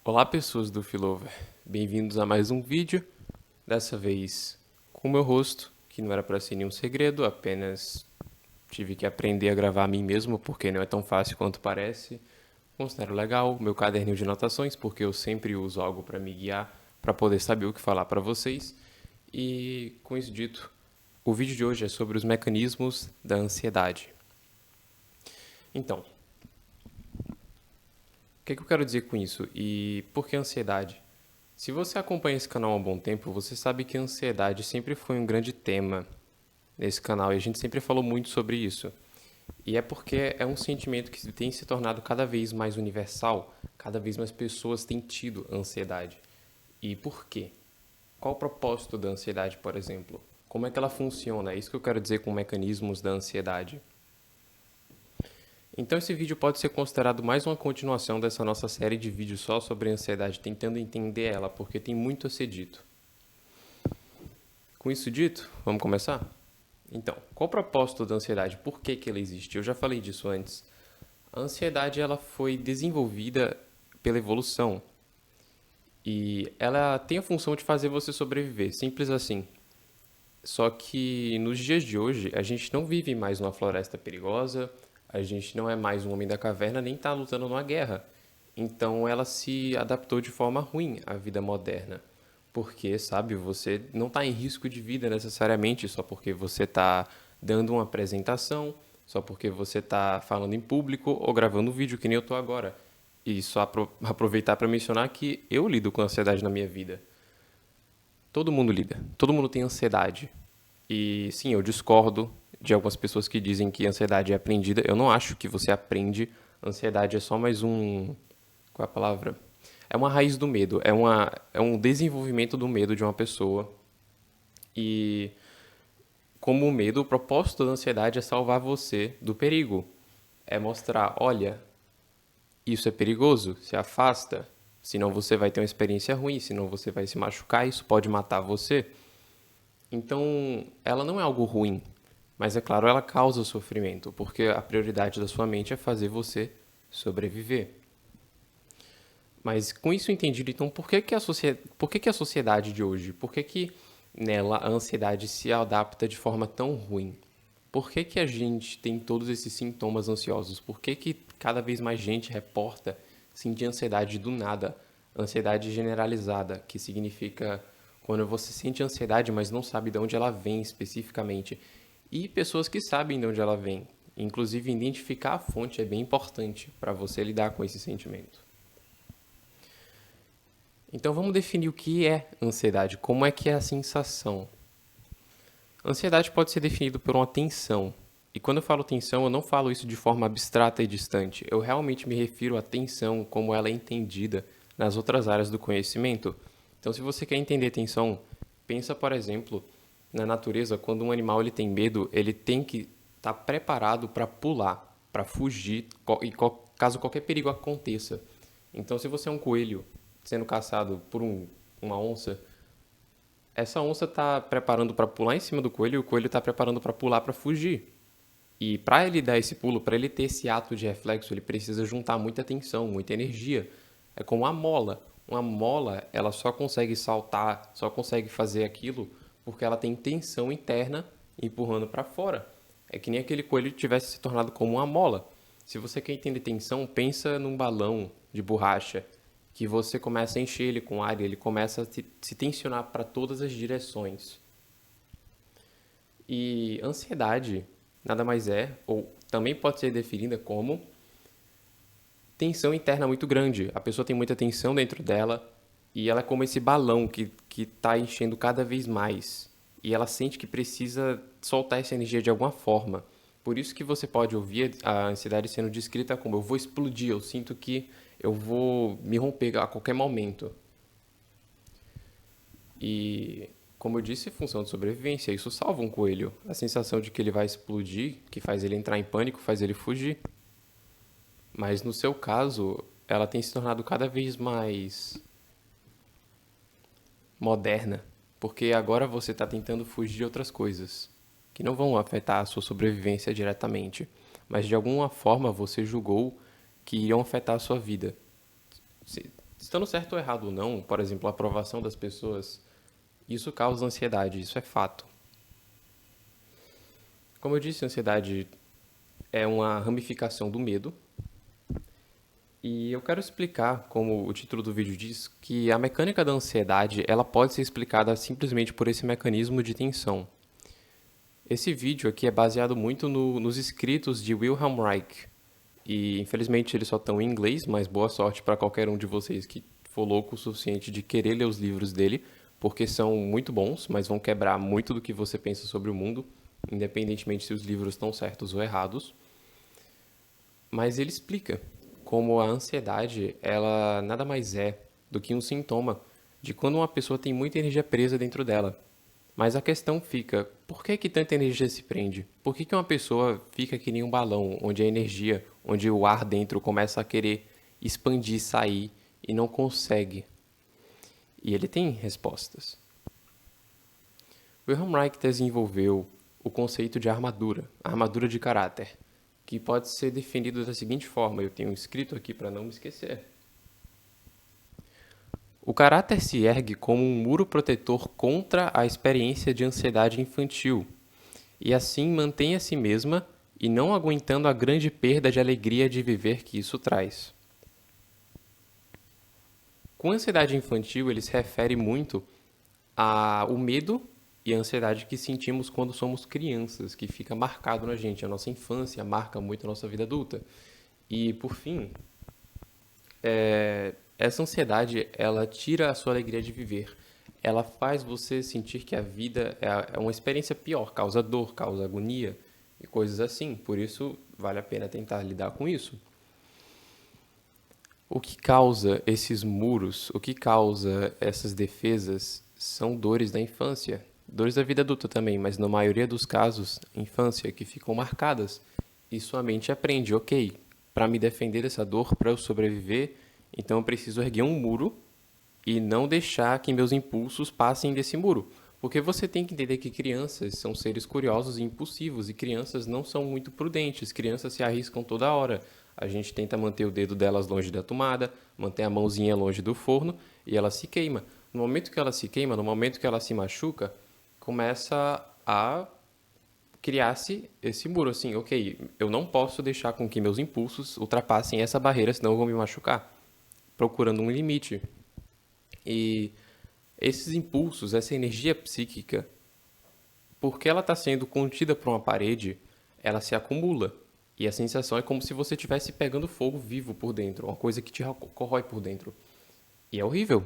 Olá, pessoas do Filover. Bem-vindos a mais um vídeo. Dessa vez com o meu rosto, que não era para ser nenhum segredo, apenas tive que aprender a gravar a mim mesmo, porque não é tão fácil quanto parece. Considero legal meu caderninho de anotações, porque eu sempre uso algo para me guiar, para poder saber o que falar para vocês. E com isso dito, o vídeo de hoje é sobre os mecanismos da ansiedade. Então, o que eu quero dizer com isso e por que ansiedade? Se você acompanha esse canal há um bom tempo, você sabe que a ansiedade sempre foi um grande tema nesse canal e a gente sempre falou muito sobre isso. E é porque é um sentimento que tem se tornado cada vez mais universal, cada vez mais pessoas têm tido ansiedade. E por quê? Qual o propósito da ansiedade, por exemplo? Como é que ela funciona? É isso que eu quero dizer com mecanismos da ansiedade. Então esse vídeo pode ser considerado mais uma continuação dessa nossa série de vídeos só sobre ansiedade, tentando entender ela, porque tem muito a ser dito. Com isso dito, vamos começar? Então, qual o propósito da ansiedade? Por que ela existe? Eu já falei disso antes. A ansiedade ela foi desenvolvida pela evolução e ela tem a função de fazer você sobreviver, simples assim. Só que nos dias de hoje, a gente não vive mais numa floresta perigosa, a gente não é mais um homem da caverna, nem está lutando numa guerra. Então ela se adaptou de forma ruim à vida moderna. Porque, sabe, você não está em risco de vida necessariamente só porque você está dando uma apresentação, só porque você está falando em público ou gravando um vídeo que nem eu estou agora. E só aproveitar para mencionar que eu lido com ansiedade na minha vida. Todo mundo lida, todo mundo tem ansiedade. E sim, eu discordo de algumas pessoas que dizem que ansiedade é aprendida. Eu não acho que você aprende. Ansiedade é só mais um. Qual é a palavra? É uma raiz do medo. É um desenvolvimento do medo de uma pessoa. E como o medo, o propósito da ansiedade é salvar você do perigo. É mostrar, olha, isso é perigoso, se afasta, senão você vai ter uma experiência ruim, senão você vai se machucar, isso pode matar você. Então, ela não é algo ruim, mas é claro, ela causa sofrimento, porque a prioridade da sua mente é fazer você sobreviver. Mas com isso entendido, então, por que a sociedade de hoje, por que nela a ansiedade se adapta de forma tão ruim? Por que a gente tem todos esses sintomas ansiosos? Por que cada vez mais gente reporta sentir ansiedade do nada? Ansiedade generalizada, que significa quando você sente ansiedade, mas não sabe de onde ela vem especificamente. E pessoas que sabem de onde ela vem. Inclusive, identificar a fonte é bem importante para você lidar com esse sentimento. Então, vamos definir o que é ansiedade. Como é que é a sensação? Ansiedade pode ser definido por uma tensão. E quando eu falo tensão, eu não falo isso de forma abstrata e distante. Eu realmente me refiro à tensão como ela é entendida nas outras áreas do conhecimento. Então, se você quer entender tensão, pensa, por exemplo, na natureza, quando um animal ele tem medo, ele tem que estar preparado para pular, para fugir, caso qualquer perigo aconteça. Então, se você é um coelho sendo caçado por uma onça, essa onça está preparando para pular em cima do coelho e o coelho está preparando para pular para fugir. E para ele dar esse pulo, para ele ter esse ato de reflexo, ele precisa juntar muita tensão, muita energia. É como uma mola. Uma mola, ela só consegue saltar, só consegue fazer aquilo porque ela tem tensão interna empurrando para fora. É que nem aquele coelho tivesse se tornado como uma mola. Se você quer entender tensão, pensa num balão de borracha que você começa a encher ele com ar e ele começa a se tensionar para todas as direções. E ansiedade nada mais é, ou também pode ser definida como tensão interna muito grande. A pessoa tem muita tensão dentro dela e ela é como esse balão que está enchendo cada vez mais. E ela sente que precisa soltar essa energia de alguma forma. Por isso que você pode ouvir a ansiedade sendo descrita como eu vou explodir, eu sinto que eu vou me romper a qualquer momento. E, como eu disse, função de sobrevivência, isso salva um coelho. A sensação de que ele vai explodir, que faz ele entrar em pânico, faz ele fugir. Mas no seu caso, ela tem se tornado cada vez mais moderna, porque agora você está tentando fugir de outras coisas que não vão afetar a sua sobrevivência diretamente, mas de alguma forma você julgou que iriam afetar a sua vida. Estando certo ou errado ou não, por exemplo, a aprovação das pessoas, isso causa ansiedade, isso é fato. Como eu disse, a ansiedade é uma ramificação do medo. E eu quero explicar, como o título do vídeo diz, que a mecânica da ansiedade ela pode ser explicada simplesmente por esse mecanismo de tensão. Esse vídeo aqui é baseado muito nos escritos de Wilhelm Reich. E infelizmente eles só estão em inglês, mas boa sorte para qualquer um de vocês que for louco o suficiente de querer ler os livros dele, porque são muito bons, mas vão quebrar muito do que você pensa sobre o mundo, independentemente se os livros estão certos ou errados. Mas ele explica como a ansiedade, ela nada mais é do que um sintoma de quando uma pessoa tem muita energia presa dentro dela. Mas a questão fica, por que tanta energia se prende? Por que uma pessoa fica que nem um balão, onde a energia, onde o ar dentro começa a querer expandir, sair e não consegue? E ele tem respostas. Wilhelm Reich desenvolveu o conceito de armadura, armadura de caráter, que pode ser definido da seguinte forma, eu tenho escrito aqui para não me esquecer. O caráter se ergue como um muro protetor contra a experiência de ansiedade infantil, e assim mantém a si mesma e não aguentando a grande perda de alegria de viver que isso traz. Com ansiedade infantil, ele se refere muito ao medo e a ansiedade que sentimos quando somos crianças, que fica marcado na gente. A nossa infância marca muito a nossa vida adulta. E, por fim, essa ansiedade, ela tira a sua alegria de viver. Ela faz você sentir que a vida é uma experiência pior, causa dor, causa agonia e coisas assim. Por isso, vale a pena tentar lidar com isso. O que causa esses muros, o que causa essas defesas são dores da infância, dores da vida adulta também, mas na maioria dos casos, infância, que ficam marcadas. E sua mente aprende, ok, para me defender dessa dor, para eu sobreviver, então eu preciso erguer um muro e não deixar que meus impulsos passem desse muro. Porque você tem que entender que crianças são seres curiosos e impulsivos, e crianças não são muito prudentes, crianças se arriscam toda hora. A gente tenta manter o dedo delas longe da tomada, manter a mãozinha longe do forno, e ela se queima. No momento que ela se queima, no momento que ela se machuca, começa a criar-se esse muro, assim, ok, eu não posso deixar com que meus impulsos ultrapassem essa barreira, senão eu vou me machucar, procurando um limite. E esses impulsos, essa energia psíquica, porque ela está sendo contida por uma parede, ela se acumula. E a sensação é como se você estivesse pegando fogo vivo por dentro, uma coisa que te corrói por dentro. E é horrível.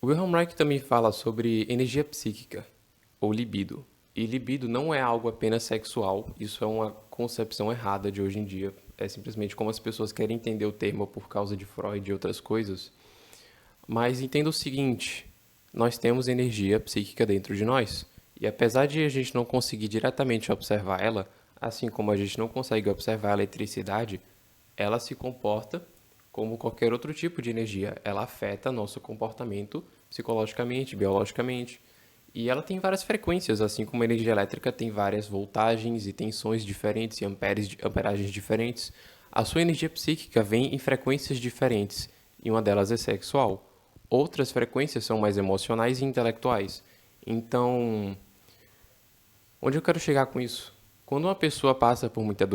O Wilhelm Reich também fala sobre energia psíquica, ou libido. E libido não é algo apenas sexual, isso é uma concepção errada de hoje em dia. É simplesmente como as pessoas querem entender o termo por causa de Freud e outras coisas. Mas entenda o seguinte, nós temos energia psíquica dentro de nós. E apesar de a gente não conseguir diretamente observar ela, assim como a gente não consegue observar a eletricidade, ela se comporta como qualquer outro tipo de energia. Ela afeta nosso comportamento psicologicamente, biologicamente. E ela tem várias frequências, assim como a energia elétrica tem várias voltagens e tensões diferentes e amperagens diferentes. A sua energia psíquica vem em frequências diferentes, e uma delas é sexual. Outras frequências são mais emocionais e intelectuais. Então, onde eu quero chegar com isso? Quando uma pessoa passa por muitas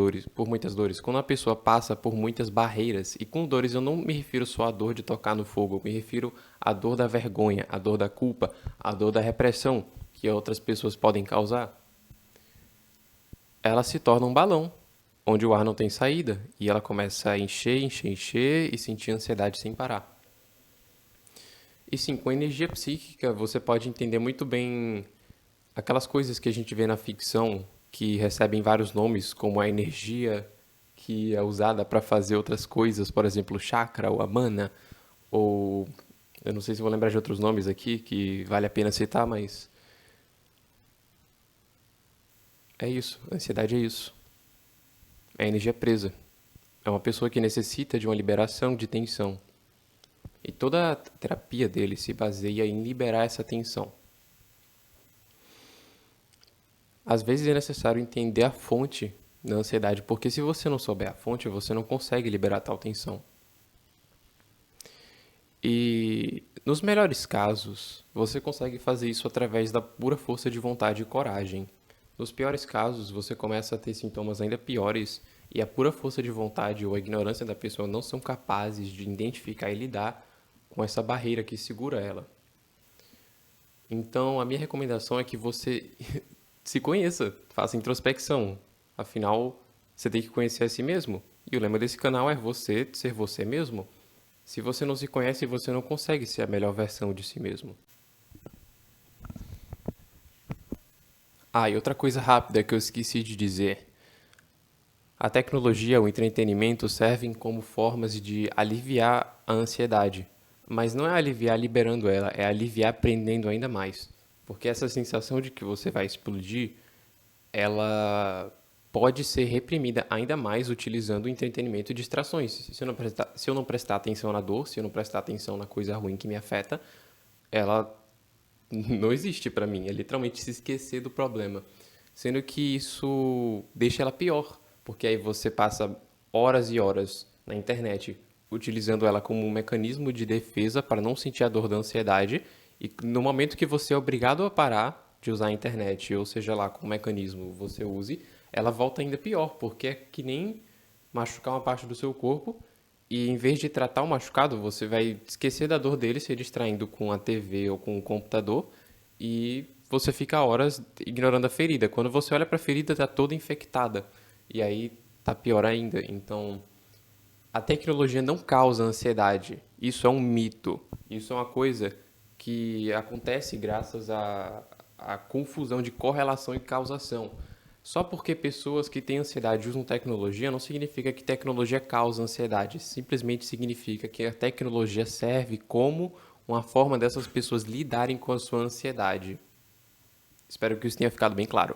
dores, quando uma pessoa passa por muitas barreiras, e com dores eu não me refiro só à dor de tocar no fogo, eu me refiro à dor da vergonha, à dor da culpa, à dor da repressão que outras pessoas podem causar, ela se torna um balão, onde o ar não tem saída, e ela começa a encher, encher, encher e sentir ansiedade sem parar. E sim, com energia psíquica você pode entender muito bem aquelas coisas que a gente vê na ficção que recebem vários nomes, como a energia que é usada para fazer outras coisas, por exemplo, o chakra ou a mana, ou eu não sei se vou lembrar de outros nomes aqui que vale a pena citar, mas é isso, a ansiedade é isso. É a energia presa. É uma pessoa que necessita de uma liberação de tensão. E toda a terapia dele se baseia em liberar essa tensão. Às vezes é necessário entender a fonte na ansiedade, porque se você não souber a fonte, você não consegue liberar tal tensão. E nos melhores casos, você consegue fazer isso através da pura força de vontade e coragem. Nos piores casos, você começa a ter sintomas ainda piores e a pura força de vontade ou a ignorância da pessoa não são capazes de identificar e lidar com essa barreira que segura ela. Então, a minha recomendação é que você se conheça, faça introspecção. Afinal, você tem que conhecer a si mesmo. E o lema desse canal é você ser você mesmo. Se você não se conhece, você não consegue ser a melhor versão de si mesmo. Ah, e outra coisa rápida que eu esqueci de dizer. A tecnologia, o entretenimento servem como formas de aliviar a ansiedade. Mas não é aliviar liberando ela, é aliviar prendendo ainda mais. Porque essa sensação de que você vai explodir, ela pode ser reprimida ainda mais utilizando o entretenimento e distrações. Se eu não prestar atenção na dor, se eu não prestar atenção na coisa ruim que me afeta, ela não existe pra mim. É literalmente se esquecer do problema. Sendo que isso deixa ela pior, porque aí você passa horas e horas na internet utilizando ela como um mecanismo de defesa para não sentir a dor da ansiedade, e no momento que você é obrigado a parar de usar a internet, ou seja lá qual mecanismo você use, ela volta ainda pior, porque é que nem machucar uma parte do seu corpo e em vez de tratar o machucado, você vai esquecer da dor dele, se distraindo com a TV ou com o computador e você fica horas ignorando a ferida. Quando você olha para a ferida, está toda infectada e aí tá pior ainda. Então, a tecnologia não causa ansiedade. Isso é um mito. Isso é uma coisa que acontece graças à confusão de correlação e causação. Só porque pessoas que têm ansiedade usam tecnologia não significa que tecnologia causa ansiedade. Simplesmente significa que a tecnologia serve como uma forma dessas pessoas lidarem com a sua ansiedade. Espero que isso tenha ficado bem claro.